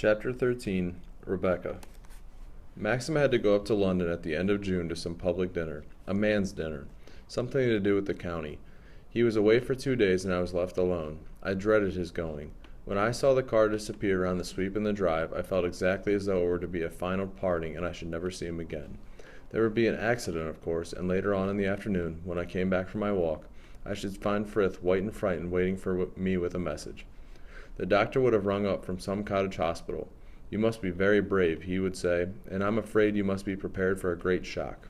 Chapter 13. Rebecca. Maxim had to go up to London at the end of June to some public dinner, a man's dinner, something to do with the county. He was away for 2 days and I was left alone. I dreaded his going. When I saw the car disappear around the sweep in the drive, I felt exactly as though it were to be a final parting and I should never see him again. There would be an accident, of course, and later on in the afternoon, when I came back from my walk, I should find Frith white and frightened waiting for me with a message. The doctor would have rung up from some cottage hospital. "You must be very brave," he would say, "and I'm afraid you must be prepared for a great shock."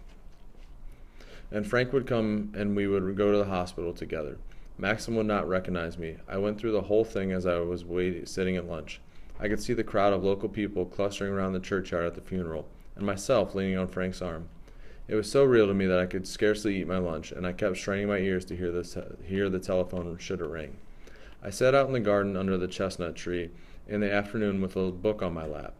And Frank would come and we would go to the hospital together. Maxim would not recognize me. I went through the whole thing as I was sitting at lunch. I could see the crowd of local people clustering around the churchyard at the funeral, and myself leaning on Frank's arm. It was so real to me that I could scarcely eat my lunch, and I kept straining my ears to hear the telephone should it ring. I sat out in the garden under the chestnut tree in the afternoon with a book on my lap,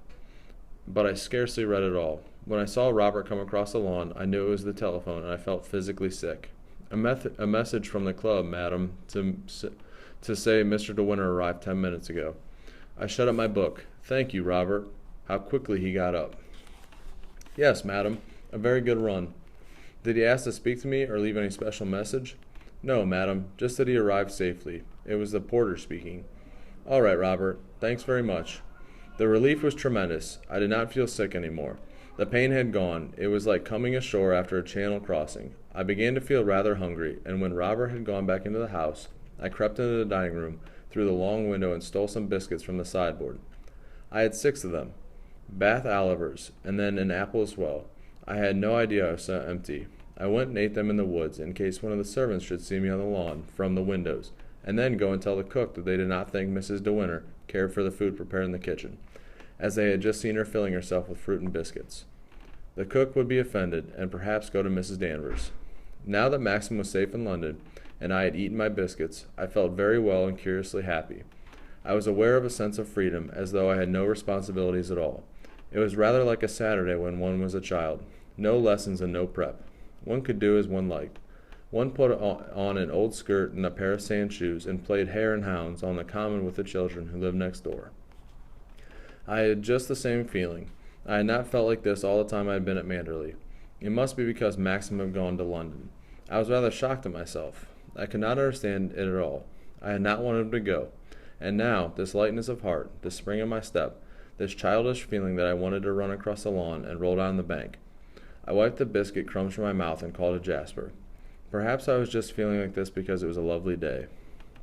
but I scarcely read at all. When I saw Robert come across the lawn, I knew it was the telephone, and I felt physically sick. A message from the club, madam, to say Mr. De Winter arrived 10 minutes ago. I shut up my book. "Thank you, Robert." How quickly he got up. "Yes, madam, a very good run." "Did he ask to speak to me or leave any special message?" "No, madam, just that he arrived safely." It was the porter speaking. "All right, Robert. Thanks very much." The relief was tremendous. I did not feel sick any more. The pain had gone. It was like coming ashore after a channel crossing. I began to feel rather hungry, and when Robert had gone back into the house, I crept into the dining room through the long window and stole some biscuits from the sideboard. I had 6 of them, Bath Olivers, and then an apple as well. I had no idea I was so empty. I went and ate them in the woods in case one of the servants should see me on the lawn from the windows, and then go and tell the cook that they did not think Mrs. De Winter cared for the food prepared in the kitchen, as they had just seen her filling herself with fruit and biscuits. The cook would be offended, and perhaps go to Mrs. Danvers. Now that Maxim was safe in London, and I had eaten my biscuits, I felt very well and curiously happy. I was aware of a sense of freedom, as though I had no responsibilities at all. It was rather like a Saturday when one was a child. No lessons and no prep. One could do as one liked. One put on an old skirt and a pair of sand shoes and played hare and hounds on the common with the children who lived next door. I had just the same feeling. I had not felt like this all the time I had been at Manderley. It must be because Maxim had gone to London. I was rather shocked at myself. I could not understand it at all. I had not wanted him to go. And now, this lightness of heart, this spring in my step, this childish feeling that I wanted to run across the lawn and roll down the bank. I wiped the biscuit crumbs from my mouth and called to Jasper. Perhaps I was just feeling like this because it was a lovely day.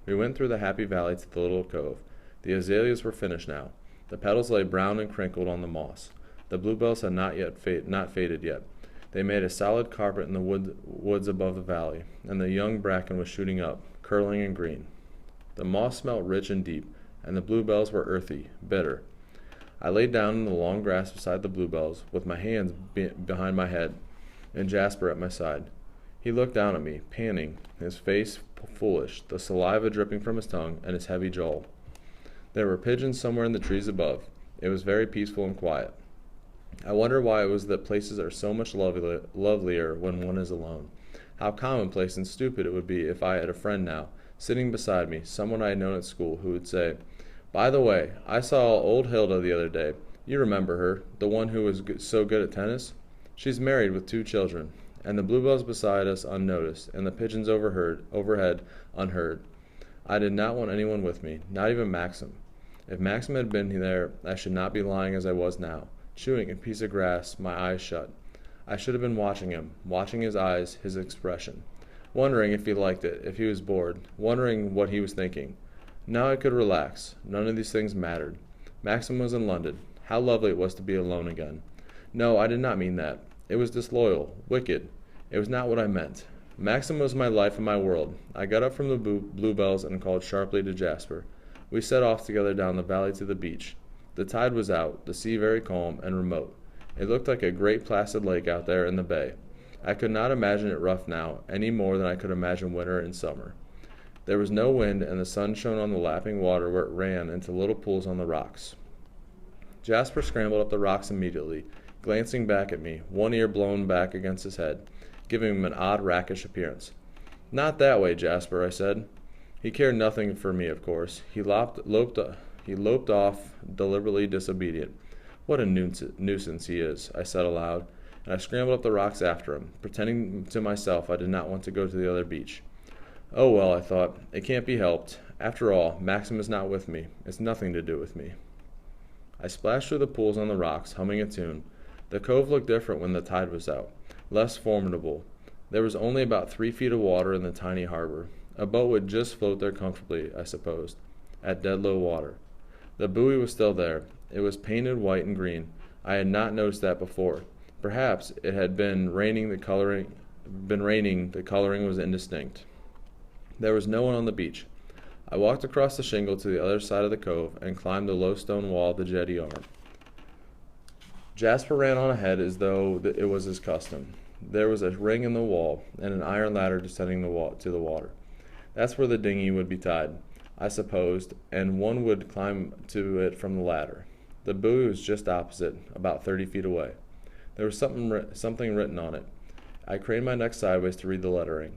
We went through the happy valley to the little cove. The azaleas were finished now. The petals lay brown and crinkled on the moss. The bluebells had not faded yet. They made a solid carpet in the woods above the valley, and the young bracken was shooting up, curling and green. The moss smelt rich and deep, and the bluebells were earthy, bitter. I lay down in the long grass beside the bluebells, with my hands behind my head, and Jasper at my side. He looked down at me, panting, his face foolish, the saliva dripping from his tongue, and his heavy jaw. There were pigeons somewhere in the trees above. It was very peaceful and quiet. I wonder why it was that places are so much lovelier when one is alone. How commonplace and stupid it would be if I had a friend now, sitting beside me, someone I had known at school, who would say, "By the way, I saw old Hilda the other day. You remember her, the one who was so good at tennis? She's married with 2 children." And the bluebells beside us unnoticed, and the pigeons overhead unheard. I did not want anyone with me, not even Maxim. If Maxim had been there, I should not be lying as I was now, chewing a piece of grass, my eyes shut. I should have been watching him, watching his eyes, his expression, wondering if he liked it, if he was bored, wondering what he was thinking. Now I could relax. None of these things mattered. Maxim was in London. How lovely it was to be alone again. No, I did not mean that. It was disloyal, wicked. It was not what I meant. Maxim was my life and my world. I got up from the bluebells and called sharply to Jasper. We set off together down the valley to the beach. The tide was out, the sea very calm and remote. It looked like a great placid lake out there in the bay. I could not imagine it rough now, any more than I could imagine winter and summer. There was no wind, and the sun shone on the lapping water where it ran into little pools on the rocks. Jasper scrambled up the rocks immediately, glancing back at me, one ear blown back against his head, giving him an odd rakish appearance. "Not that way, Jasper," I said. He cared nothing for me, of course. He He loped off, deliberately disobedient. What a nuisance he is, I said aloud, and I scrambled up the rocks after him, pretending to myself I did not want to go to the other beach. Oh well, I thought, it can't be helped. After all, Maxim is not with me. It's nothing to do with me. I splashed through the pools on the rocks, humming a tune. The cove looked different when the tide was out, less formidable. There was only about 3 feet of water in the tiny harbor. A boat would just float there comfortably, I supposed, at dead low water. The buoy was still there. It was painted white and green. I had not noticed that before. Perhaps it had been raining. The coloring was indistinct. There was no one on the beach. I walked across the shingle to the other side of the cove and climbed the low stone wall of the jetty arm. Jasper ran on ahead as though it was his custom. There was a ring in the wall and an iron ladder descending to the water. That's where the dinghy would be tied, I supposed, and one would climb to it from the ladder. The buoy was just opposite, about 30 feet away. There was something written on it. I craned my neck sideways to read the lettering.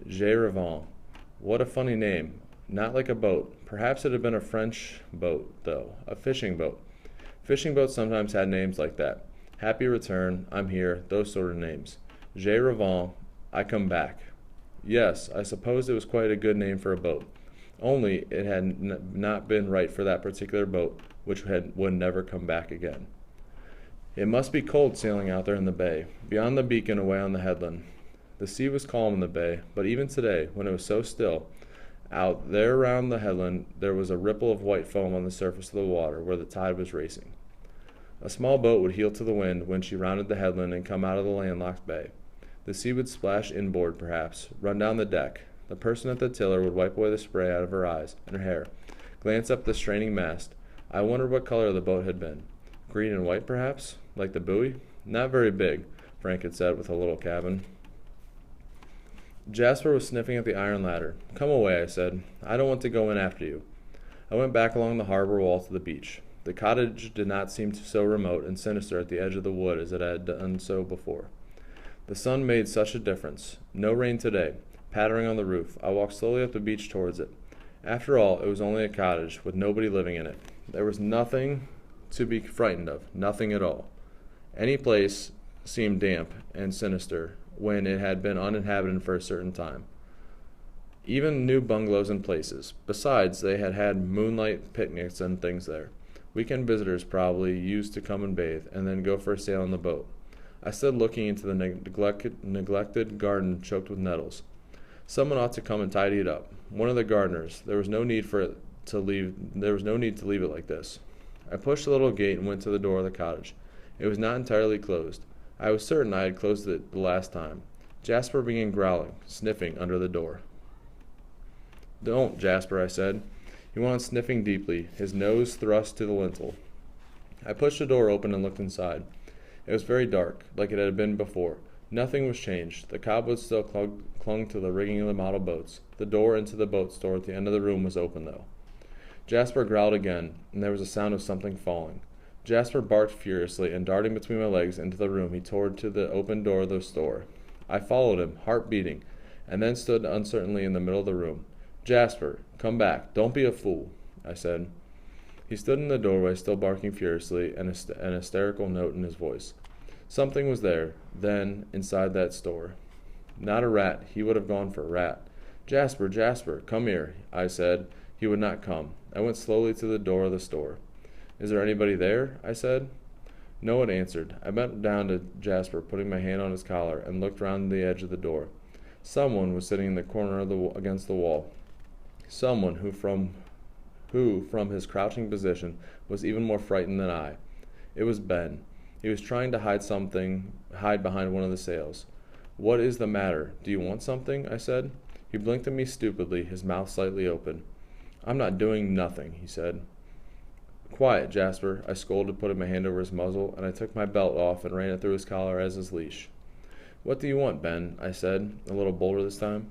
Je Revends. What a funny name. Not like a boat. Perhaps it had been a French boat, though. A fishing boat. Fishing boats sometimes had names like that. Happy Return, I'm Here, those sort of names. Je Revends, I come back. Yes, I suppose it was quite a good name for a boat. Only it had not been right for that particular boat, which would never come back again. It must be cold sailing out there in the bay, beyond the beacon away on the headland. The sea was calm in the bay, but even today, when it was so still, out there around the headland there was a ripple of white foam on the surface of the water where the tide was racing. A small boat would heel to the wind when she rounded the headland and come out of the landlocked bay. The sea would splash inboard, perhaps, run down the deck. The person at the tiller would wipe away the spray out of her eyes and her hair, glance up the straining mast. I wondered what color the boat had been. Green and white, perhaps, like the buoy? Not very big, Frank had said, with a little cabin. Jasper was sniffing at the iron ladder. Come away, I said. I don't want to go in after you. I went back along the harbor wall to the beach. The cottage did not seem so remote and sinister at the edge of the wood as it had done so before. The sun made such a difference. No rain today. Pattering on the roof, I walked slowly up the beach towards it. After all, it was only a cottage, with nobody living in it. There was nothing to be frightened of, nothing at all. Any place seemed damp and sinister when it had been uninhabited for a certain time. Even new bungalows and places. Besides, they had had moonlight picnics and things there. Weekend visitors probably used to come and bathe, and then go for a sail on the boat. I stood looking into the neglected garden choked with nettles. Someone ought to come and tidy it up. One of the gardeners. There was no need to leave it like this. I pushed the little gate and went to the door of the cottage. It was not entirely closed. I was certain I had closed it the last time. Jasper began growling, sniffing under the door. Don't, Jasper, I said. He went on sniffing deeply, his nose thrust to the lintel. I pushed the door open and looked inside. It was very dark, like it had been before. Nothing was changed. The cobwebs still clung to the rigging of the model boats. The door into the boat store at the end of the room was open, though. Jasper growled again, and there was a sound of something falling. Jasper barked furiously, and darting between my legs into the room, he tore to the open door of the store. I followed him, heart beating, and then stood uncertainly in the middle of the room. Jasper, come back. Don't be a fool, I said. He stood in the doorway, still barking furiously, and an hysterical note in his voice. Something was there, then, inside that store. Not a rat. He would have gone for a rat. Jasper, Jasper, come here, I said. He would not come. I went slowly to the door of the store. Is there anybody there? I said. No one answered. I bent down to Jasper, putting my hand on his collar, and looked round the edge of the door. Someone was sitting in the corner of against the wall. Someone who from his crouching position, was even more frightened than I. It was Ben. He was trying to hide behind one of the sails. What is the matter? Do you want something? I said. He blinked at me stupidly, his mouth slightly open. I'm not doing nothing, he said. Quiet, Jasper, I scolded, putting my hand over his muzzle, and I took my belt off and ran it through his collar as his leash. What do you want, Ben? I said, a little bolder this time.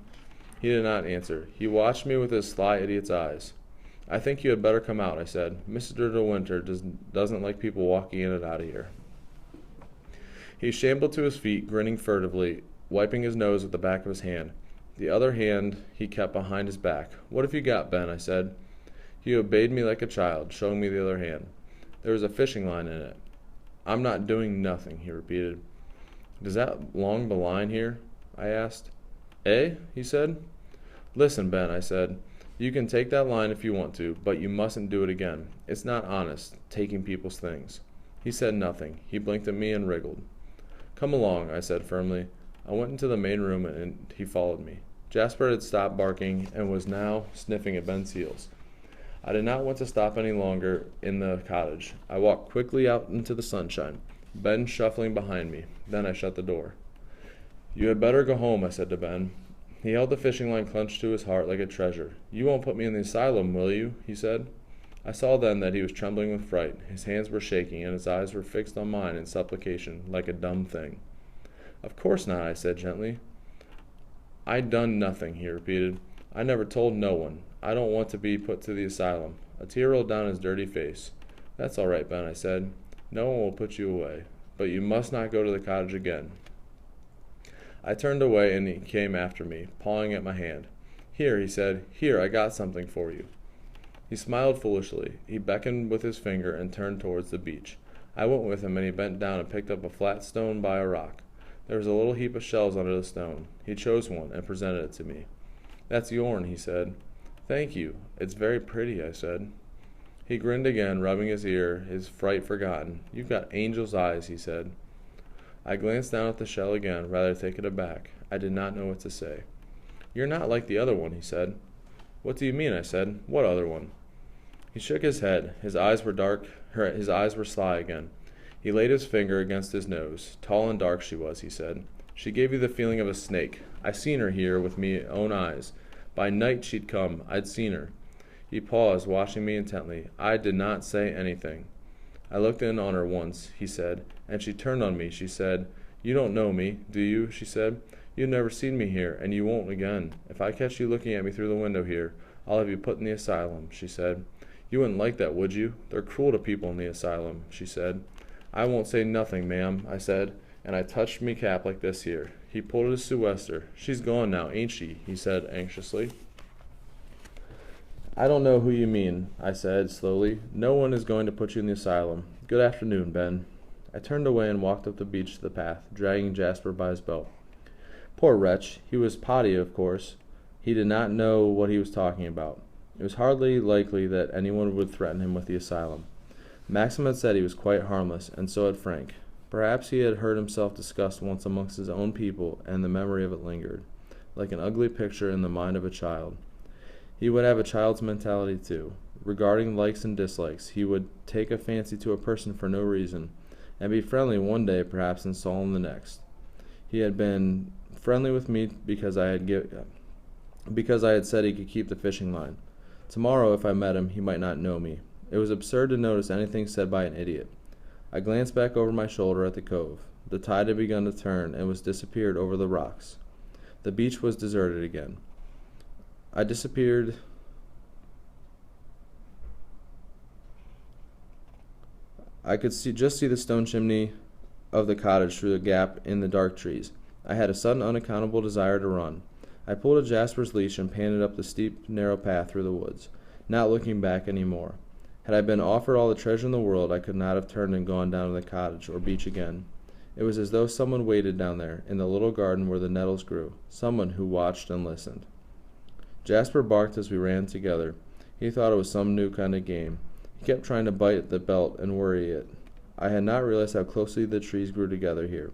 He did not answer. He watched me with his sly idiot's eyes. I think you had better come out, I said. Mr. De Winter doesn't like people walking in and out of here. He shambled to his feet, grinning furtively, wiping his nose with the back of his hand. The other hand he kept behind his back. What have you got, Ben? I said. He obeyed me like a child, showing me the other hand. There was a fishing line in it. I'm not doing nothing, he repeated. Does that long the line here? I asked. Eh? He said. Listen, Ben, I said. You can take that line if you want to, but you mustn't do it again. It's not honest, taking people's things. He said nothing. He blinked at me and wriggled. Come along, I said firmly. I went into the main room and he followed me. Jasper had stopped barking and was now sniffing at Ben's heels. I did not want to stop any longer in the cottage. I walked quickly out into the sunshine, Ben shuffling behind me. Then I shut the door. You had better go home, I said to Ben. He held the fishing line clenched to his heart like a treasure. You won't put me in the asylum, will you? He said. I saw then that he was trembling with fright. His hands were shaking, and his eyes were fixed on mine in supplication, like a dumb thing. Of course not, I said gently. I done nothing, he repeated. I never told no one. I don't want to be put to the asylum. A tear rolled down his dirty face. That's all right, Ben, I said. No one will put you away. But you must not go to the cottage again. I turned away, and he came after me, pawing at my hand. Here, he said. Here, I got something for you. He smiled foolishly. He beckoned with his finger and turned towards the beach. I went with him, and he bent down and picked up a flat stone by a rock. There was a little heap of shells under the stone. He chose one and presented it to me. That's yourn, he said. Thank you. It's very pretty, I said. He grinned again, rubbing his ear, his fright forgotten. You've got angel's eyes, he said. I glanced down at the shell again, rather taken aback. I did not know what to say. You're not like the other one, he said. What do you mean, I said. What other one? He shook his head. His eyes were dark. His eyes were sly again. He laid his finger against his nose. Tall and dark she was, he said. She gave you the feeling of a snake. I seen her here with me own eyes. By night she'd come. I'd seen her. He paused, watching me intently. I did not say anything. I looked in on her once, he said, and she turned on me. She said, You don't know me, do you? She said. You've never seen me here, and you won't again. If I catch you looking at me through the window here, I'll have you put in the asylum, she said. You wouldn't like that, would you? They're cruel to people in the asylum, she said. I won't say nothing, ma'am, I said, and I touched me cap like this here. He pulled at his sou'wester. She's gone now, ain't she? He said anxiously. I don't know who you mean, I said slowly. No one is going to put you in the asylum. Good afternoon, Ben. I turned away and walked up the beach to the path, dragging Jasper by his belt. Poor wretch. He was potty, of course. He did not know what he was talking about. It was hardly likely that anyone would threaten him with the asylum. Maxim had said he was quite harmless, and so had Frank. Perhaps he had heard himself discussed once amongst his own people, and the memory of it lingered, like an ugly picture in the mind of a child. He would have a child's mentality, too. Regarding likes and dislikes, he would take a fancy to a person for no reason, and be friendly one day perhaps and sullen the next. He had been friendly with me because I had said he could keep the fishing line. Tomorrow, if I met him, he might not know me. It was absurd to notice anything said by an idiot. I glanced back over my shoulder at the cove. The tide had begun to turn and was disappeared over the rocks. The beach was deserted again. I could just see the stone chimney of the cottage through the gap in the dark trees. I had a sudden unaccountable desire to run. I pulled at Jasper's leash and panted up the steep, narrow path through the woods, not looking back any more. Had I been offered all the treasure in the world, I could not have turned and gone down to the cottage or beach again. It was as though someone waited down there, in the little garden where the nettles grew, someone who watched and listened. Jasper barked as we ran together. He thought it was some new kind of game. He kept trying to bite at the belt and worry it. I had not realized how closely the trees grew together here,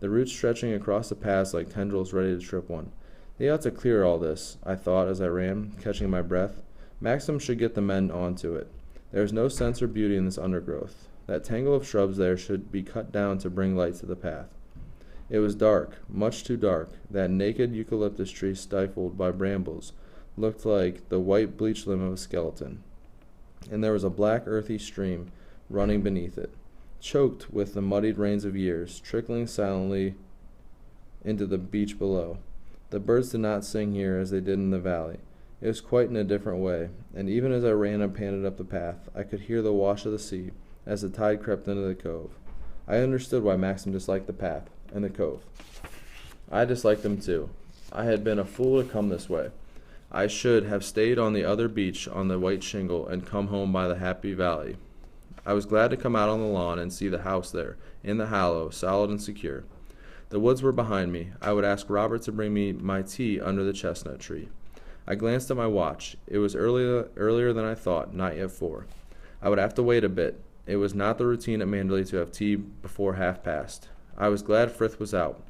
the roots stretching across the paths like tendrils ready to trip one. They ought to clear all this, I thought as I ran, catching my breath. Maxim should get the men on to it. There is no sense or beauty in this undergrowth. That tangle of shrubs there should be cut down to bring light to the path. It was dark, much too dark. That naked eucalyptus tree stifled by brambles looked like the white bleached limb of a skeleton. And there was a black earthy stream running beneath it, choked with the muddied rains of years, trickling silently into the beach below. The birds did not sing here as they did in the valley. It was quite in a different way, and even as I ran and panted up the path, I could hear the wash of the sea as the tide crept into the cove. I understood why Maxim disliked the path and the cove. I disliked them too. I had been a fool to come this way. I should have stayed on the other beach on the white shingle and come home by the happy valley. I was glad to come out on the lawn and see the house there, in the hollow, solid and secure. The woods were behind me. I would ask Robert to bring me my tea under the chestnut tree. I glanced at my watch. It was earlier than I thought, not yet 4. I would have to wait a bit. It was not the routine at Manderley to have tea before 1:30. I was glad Frith was out.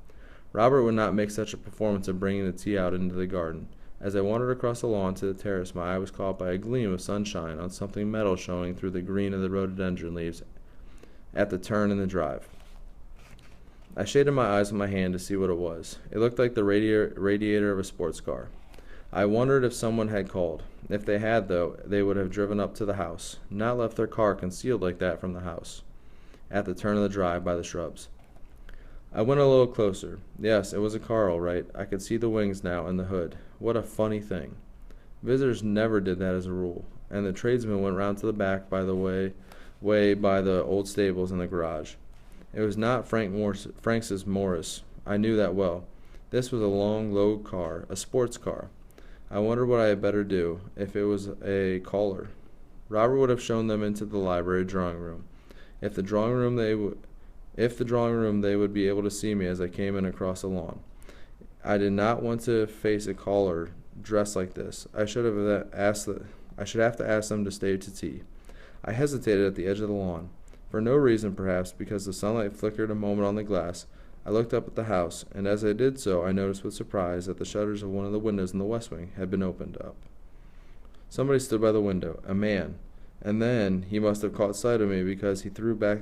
Robert would not make such a performance of bringing the tea out into the garden. As I wandered across the lawn to the terrace, my eye was caught by a gleam of sunshine on something metal showing through the green of the rhododendron leaves at the turn in the drive. I shaded my eyes with my hand to see what it was. It looked like the radiator of a sports car. I wondered if someone had called. If they had, though, they would have driven up to the house, not left their car concealed like that from the house, at the turn of the drive by the shrubs. I went a little closer. Yes, it was a car, all right. I could see the wings now and the hood. What a funny thing. Visitors never did that as a rule, and the tradesmen went round to the back by the way by the old stables and the garage. It was not Franks's Morris. I knew that well. This was a long, low car, a sports car. I wondered what I had better do, if it was a caller. Robert would have shown them into the library drawing room. If the drawing room they would be able to see me as I came in across the lawn. I did not want to face a caller dressed like this. I should have to ask them to stay to tea. I hesitated at the edge of the lawn. For no reason, perhaps because the sunlight flickered a moment on the glass, I looked up at the house, and as I did so I noticed with surprise that the shutters of one of the windows in the west wing had been opened up. Somebody stood by the window, a man, and then he must have caught sight of me because he drew back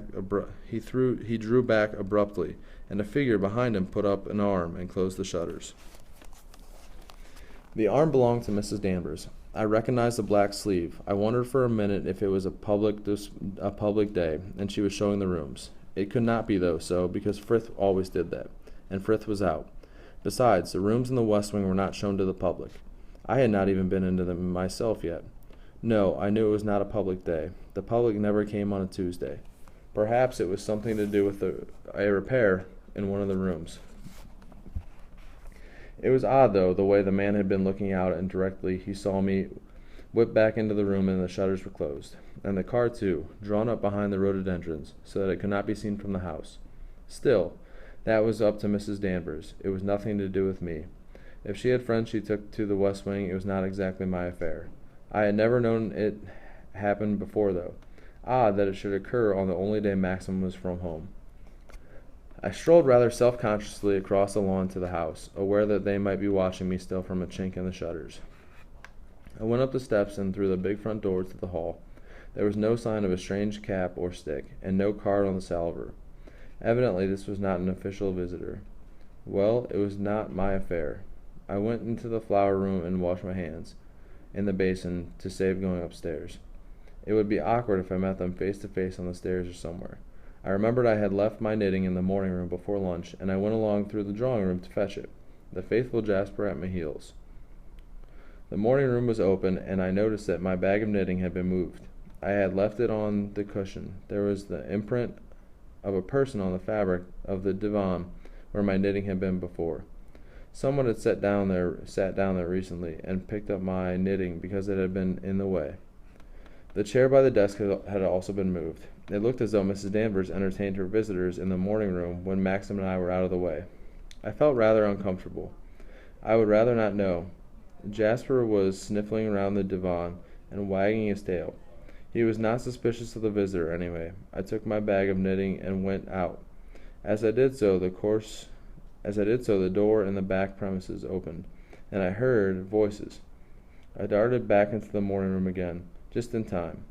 abruptly, and a figure behind him put up an arm and closed the shutters. The arm belonged to Mrs. Danvers. I recognized the black sleeve. I wondered for a minute if it was a public day, and she was showing the rooms. It could not be, though, so, because Frith always did that, and Frith was out. Besides, the rooms in the west wing were not shown to the public. I had not even been into them myself yet. No, I knew it was not a public day. The public never came on a Tuesday. Perhaps it was something to do with a repair in one of the rooms. It was odd, though, the way the man had been looking out, and directly he saw me whip back into the room and the shutters were closed, and the car, too, drawn up behind the rhododendrons, so that it could not be seen from the house. Still, that was up to Mrs. Danvers. It was nothing to do with me. If she had friends she took to the west wing, it was not exactly my affair. I had never known it happen before, though. Odd that it should occur on the only day Maxim was from home. I strolled rather self-consciously across the lawn to the house, aware that they might be watching me still from a chink in the shutters. I went up the steps and through the big front door to the hall. There was no sign of a strange cap or stick, and no card on the salver. Evidently this was not an official visitor. Well, it was not my affair. I went into the flower room and washed my hands in the basin to save going upstairs. It would be awkward if I met them face to face on the stairs or somewhere. I remembered I had left my knitting in the morning room before lunch, and I went along through the drawing room to fetch it, the faithful Jasper at my heels. The morning room was open, and I noticed that my bag of knitting had been moved. I had left it on the cushion. There was the imprint of a person on the fabric of the divan where my knitting had been before. Someone had sat down there recently and picked up my knitting because it had been in the way. The chair by the desk had also been moved. It looked as though Mrs. Danvers entertained her visitors in the morning room when Maxim and I were out of the way. I felt rather uncomfortable. I would rather not know. Jasper was sniffling around the divan and wagging his tail. He was not suspicious of the visitor, anyway. I took my bag of knitting and went out. As I did so, the door in the back premises opened, and I heard voices. I darted back into the morning room again, just in time.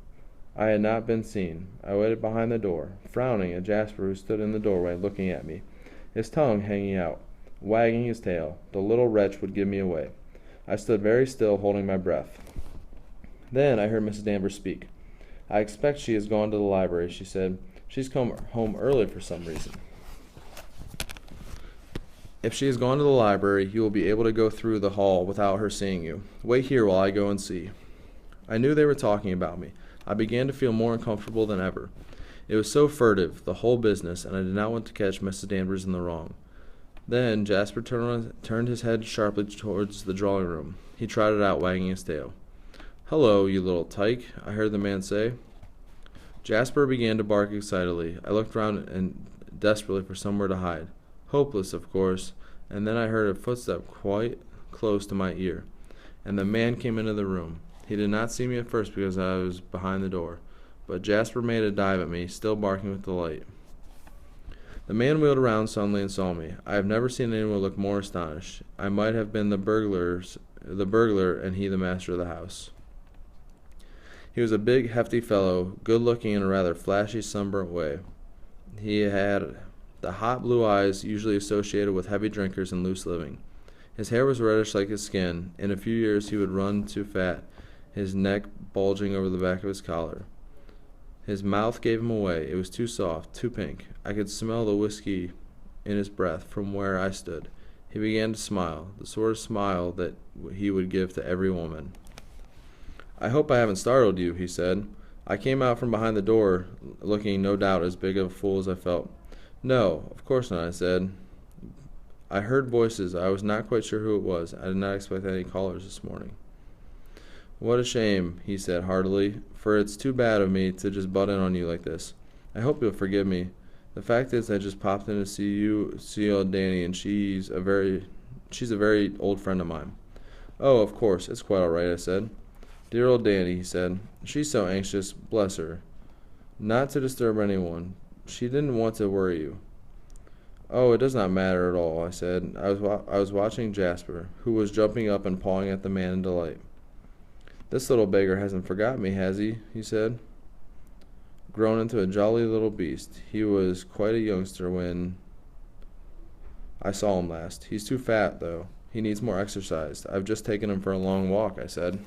I had not been seen. I waited behind the door, frowning at Jasper, who stood in the doorway looking at me, his tongue hanging out, wagging his tail. The little wretch would give me away. I stood very still, holding my breath. Then I heard Mrs. Danvers speak. "I expect she has gone to the library," she said. "She's come home early for some reason." "If she has gone to the library, you will be able to go through the hall without her seeing you. Wait here while I go and see." I knew they were talking about me. I began to feel more uncomfortable than ever. It was so furtive, the whole business, and I did not want to catch Mrs. Danvers in the wrong. Then Jasper turned his head sharply towards the drawing room. He trotted out, wagging his tail. "Hello, you little tyke," I heard the man say. Jasper began to bark excitedly. I looked round and desperately for somewhere to hide. Hopeless, of course, and then I heard a footstep quite close to my ear, and the man came into the room. He did not see me at first because I was behind the door, but Jasper made a dive at me, still barking with delight. The man wheeled around suddenly and saw me. I have never seen anyone look more astonished. I might have been the burglar, and he the master of the house. He was a big, hefty fellow, good-looking in a rather flashy, sunburnt way. He had the hot blue eyes usually associated with heavy drinkers and loose living. His hair was reddish like his skin. In a few years he would run too fat, his neck bulging over the back of his collar. His mouth gave him away. It was too soft, too pink. I could smell the whiskey in his breath from where I stood. He began to smile, the sort of smile that he would give to every woman. "I hope I haven't startled you," he said. I came out from behind the door, looking no doubt as big of a fool as I felt. "No, of course not," I said. "I heard voices. I was not quite sure who it was. I did not expect any callers this morning." "What a shame," he said heartily, "for it's too bad of me to just butt in on you like this. I hope you'll forgive me. The fact is I just popped in to see old Danny, and she's a very old friend of mine." "Oh, of course, it's quite all right," I said. "Dear old Danny," he said. "She's so anxious, bless her. Not to disturb anyone. She didn't want to worry you." "Oh, it does not matter at all," I said. I was watching Jasper, who was jumping up and pawing at the man in delight. "This little beggar hasn't forgotten me, has he?" he said. "Grown into a jolly little beast. He was quite a youngster when I saw him last. He's too fat, though. He needs more exercise. I've just taken him for a long walk," I said.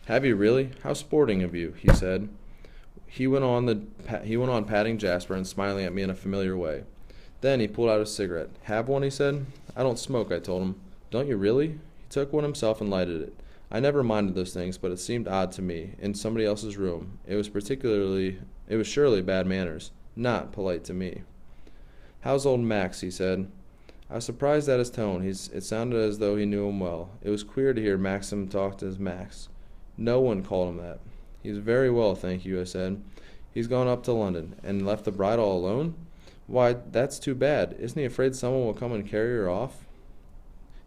"Have you really? How sporting of you," he said. He went on patting Jasper and smiling at me in a familiar way. Then he pulled out a cigarette. "Have one?" he said. "I don't smoke," I told him. "Don't you really?" He took one himself and lighted it. I never minded those things, but it seemed odd to me. In somebody else's room. It was surely bad manners. Not polite to me. "How's old Max?" he said. I was surprised at his tone. It sounded as though he knew him well. It was queer to hear Maxim talked as Max. No one called him that. "He's very well, thank you," I said. "He's gone up to London, and left the bride all alone? Why, that's too bad. Isn't he afraid someone will come and carry her off?"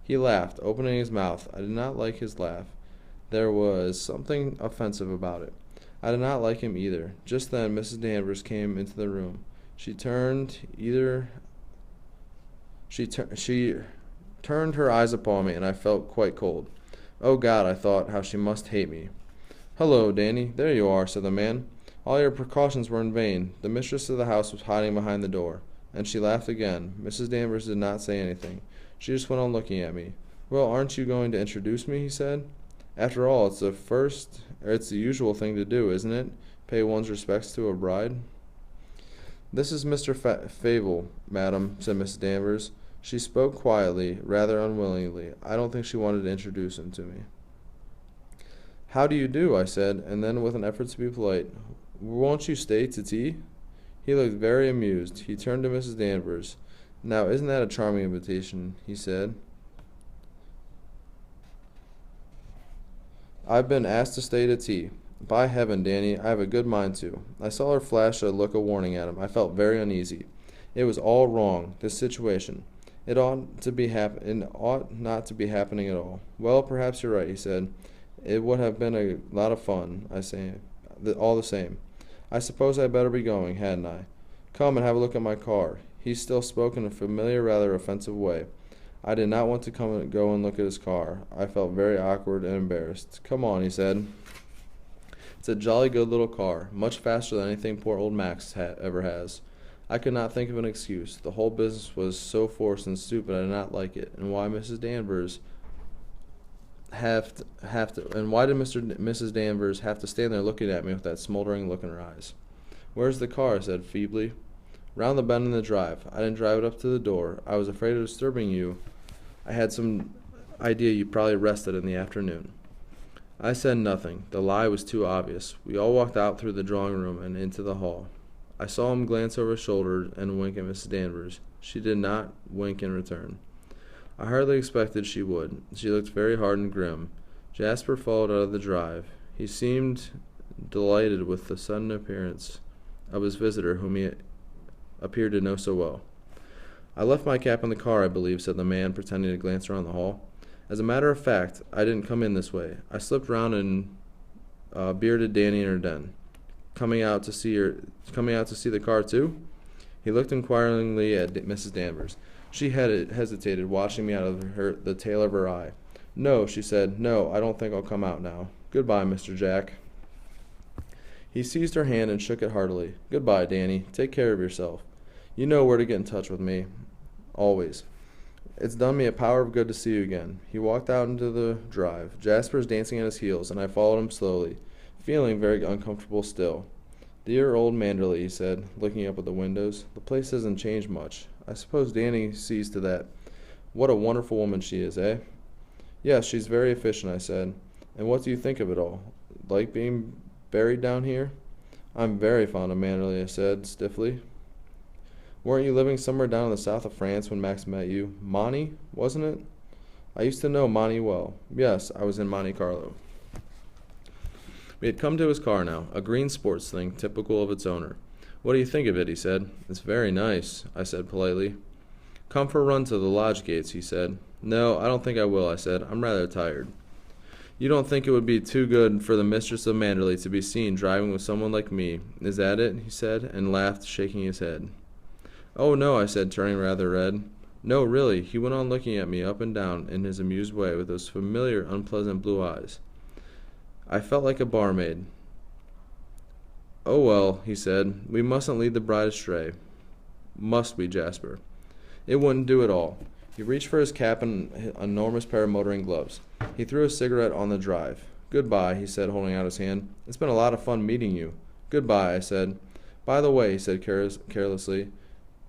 He laughed, opening his mouth. I did not like his laugh. There was something offensive about it. I did not like him either. Just then Mrs. Danvers came into the room. She turned her eyes upon me, and I felt quite cold. Oh God, I thought, how she must hate me. "Hello, Danny. There you are," said the man. "All your precautions were in vain. The mistress of the house was hiding behind the door." And she laughed again. Mrs. Danvers did not say anything. She just went on looking at me. "Well, aren't you going to introduce me?" he said. "After all, it's the usual thing to do, isn't it? Pay one's respects to a bride." "This is Mr. Fable, madam," said Mrs. Danvers. She spoke quietly, rather unwillingly. I don't think she wanted to introduce him to me. "How do you do?" I said, and then with an effort to be polite, "Won't you stay to tea?" He looked very amused. He turned to Mrs. Danvers. "Now, isn't that a charming invitation?" he said. "I've been asked to stay to tea. By heaven, Danny, I have a good mind to." I saw her flash a look of warning at him. I felt very uneasy. It was all wrong, this situation. It ought not to be happening at all. "Well, perhaps you're right," he said. "It would have been a lot of fun, all the same. I suppose I'd better be going, hadn't I? Come and have a look at my car." He still spoke in a familiar, rather offensive way. I did not want to go and look at his car. I felt very awkward and embarrassed. "Come on," he said. "It's a jolly good little car, much faster than anything poor old Max ever has." I could not think of an excuse. The whole business was so forced and stupid I did not like it. And why Mrs. Danvers Mrs. Danvers have to stand there looking at me with that smoldering look in her eyes? "Where's the car?" I said feebly. "Round the bend in the drive. I didn't drive it up to the door. I was afraid of disturbing you. I had some idea you probably rested in the afternoon." I said nothing. The lie was too obvious. We all walked out through the drawing room and into the hall. I saw him glance over his shoulder and wink at Mrs. Danvers. She did not wink in return. I hardly expected she would. She looked very hard and grim. Jasper followed out of the drive. He seemed delighted with the sudden appearance of his visitor, whom he appeared to know so well. "I left my cap in the car, I believe," said the man, pretending to glance around the hall. "As a matter of fact, I didn't come in this way. I slipped round and bearded Danny in her den. Coming out to see the car too?" He looked inquiringly at Mrs. Danvers. She hesitated, watching me out of the tail of her eye. "No," she said. "No, I don't think I'll come out now. Goodbye, Mr. Jack." He seized her hand and shook it heartily. "Goodbye, Danny. Take care of yourself. You know where to get in touch with me. Always. It's done me a power of good to see you again." He walked out into the drive. Jasper's dancing at his heels, and I followed him slowly, feeling very uncomfortable still. "Dear old Manderley," he said, looking up at the windows. "The place hasn't changed much. I suppose Danny sees to that. What a wonderful woman she is, eh?" "Yes, she's very efficient," I said. "And what do you think of it all? Like being buried down here?" "I'm very fond of Manderley," I said, stiffly. "Weren't you living somewhere down in the south of France when Max met you? Monte, wasn't it?" "I used to know Monte well. Yes, I was in Monte Carlo." We had come to his car now, a green sports thing, typical of its owner. "What do you think of it?" he said. "It's very nice," I said politely. "Come for a run to the lodge gates," he said. "No, I don't think I will," I said. "I'm rather tired." "You don't think it would be too good for the mistress of Manderley to be seen driving with someone like me, is that it?" he said, and laughed, shaking his head. "Oh, no," I said, turning rather red. "No, really," he went on, looking at me up and down in his amused way with those familiar, unpleasant blue eyes. I felt like a barmaid. "Oh, well," he said, "we mustn't lead the bride astray." "Must we, Jasper?" "It wouldn't do at all." He reached for his cap and an enormous pair of motoring gloves. He threw a cigarette on the drive. "Goodbye," he said, holding out his hand. "It's been a lot of fun meeting you." "Goodbye," I said. "By the way," he said carelessly,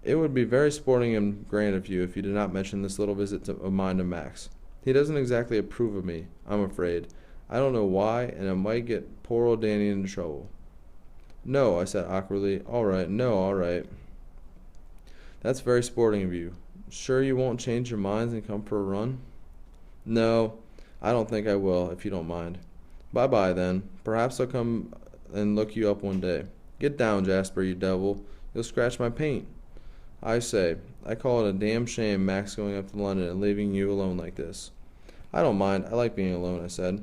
"it would be very sporting and grand of you if you did not mention this little visit of mine to Max. He doesn't exactly approve of me, I'm afraid. I don't know why, and it might get poor old Danny into trouble." "No," I said awkwardly. "All right. No, all right." "That's very sporting of you. Sure you won't change your minds and come for a run?" "No, I don't think I will, if you don't mind." "Bye-bye, then. Perhaps I'll come and look you up one day." "Get down, Jasper, you devil. You'll scratch my paint." "I say, I call it a damn shame Max going up to London and leaving you alone like this." "I don't mind. I like being alone," I said.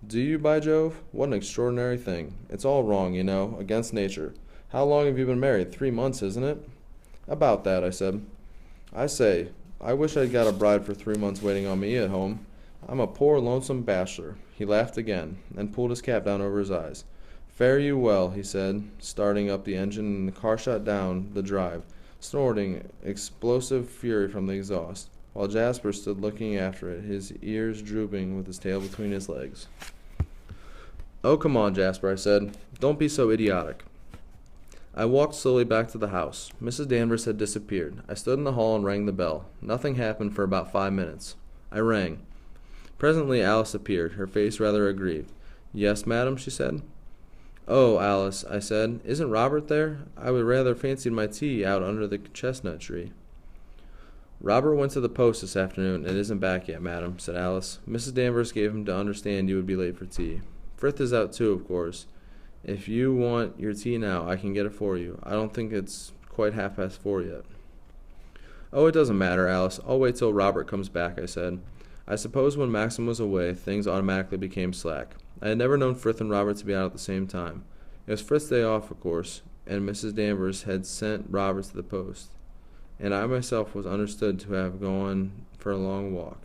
"Do you, by Jove? What an extraordinary thing. It's all wrong, you know, against nature. How long have you been married? 3 months, isn't it?" "About that," I said. "I say, I wish I'd got a bride for 3 months waiting on me at home. I'm a poor lonesome bachelor." He laughed again, and pulled his cap down over his eyes. "Fare you well," he said, starting up the engine, and the car shot down the drive, snorting explosive fury from the exhaust, while Jasper stood looking after it, his ears drooping with his tail between his legs. "Oh, come on, Jasper," I said. "Don't be so idiotic." I walked slowly back to the house. Mrs. Danvers had disappeared. I stood in the hall and rang the bell. Nothing happened for about 5 minutes. I rang. Presently Alice appeared, her face rather aggrieved. "Yes, madam," she said. "Oh, Alice," I said, "isn't Robert there? I would rather fancied my tea out under the chestnut tree." "Robert went to the post this afternoon and isn't back yet, madam," said Alice. "Mrs. Danvers gave him to understand you would be late for tea. Frith is out too, of course. If you want your tea now, I can get it for you. I don't think it's quite 4:30 yet." "Oh, it doesn't matter, Alice. I'll wait till Robert comes back," I said. I suppose when Maxim was away, things automatically became slack. I had never known Frith and Robert to be out at the same time. It was Frith's day off, of course, and Mrs. Danvers had sent Robert to the post, and I myself was understood to have gone for a long walk.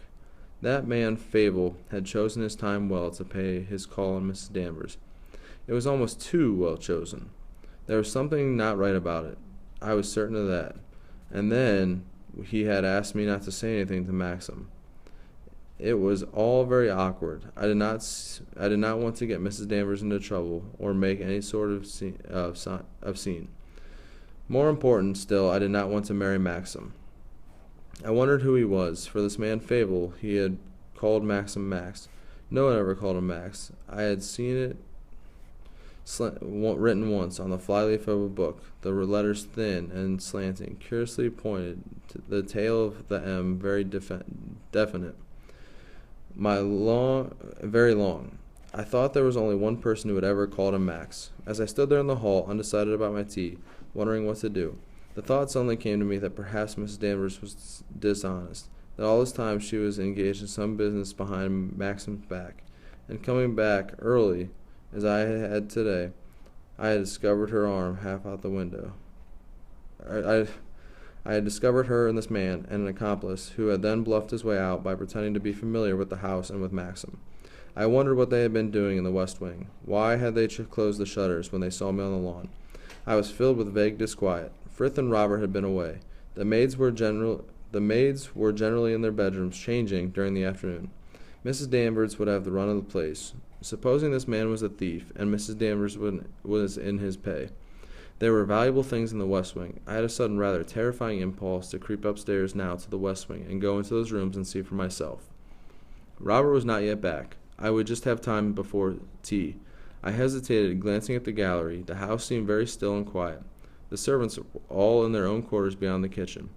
That man, Fable, had chosen his time well to pay his call on Mrs. Danvers. It was almost too well chosen. There was something not right about it. I was certain of that. And then he had asked me not to say anything to Maxim. It was all very awkward. I did not want to get Mrs. Danvers into trouble or make any sort of scene. More important still, I did not want to marry Maxim. I wondered who he was, for this man Fable, he had called Maxim Max. No one ever called him Max. I had seen it written once on the flyleaf of a book, the letters thin and slanting, curiously pointed, the tail of the M very definite. Very long. I thought there was only one person who had ever called him Max. As I stood there in the hall, undecided about my tea, wondering what to do, the thought suddenly came to me that perhaps Mrs. Danvers was dishonest, that all this time she was engaged in some business behind Maxim's back, and coming back early, as I had today, I had discovered her arm half out the window. I had discovered her and this man, and an accomplice, who had then bluffed his way out by pretending to be familiar with the house and with Maxim. I wondered what they had been doing in the west wing. Why had they closed the shutters when they saw me on the lawn? I was filled with vague disquiet. Frith and Robert had been away. The maids were generally in their bedrooms, changing during the afternoon. Mrs. Danvers would have the run of the place. Supposing this man was a thief, and Mrs. Danvers was in his pay. There were valuable things in the west wing. I had a sudden rather terrifying impulse to creep upstairs now to the west wing and go into those rooms and see for myself. Robert was not yet back. I would just have time before tea. I hesitated, glancing at the gallery. The house seemed very still and quiet. The servants were all in their own quarters beyond the kitchen.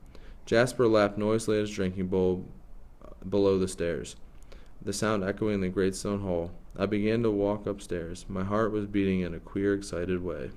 Jasper lapped noisily at his drinking bowl below the stairs, the sound echoing in the great stone hall. I began to walk upstairs. My heart was beating in a queer, excited way.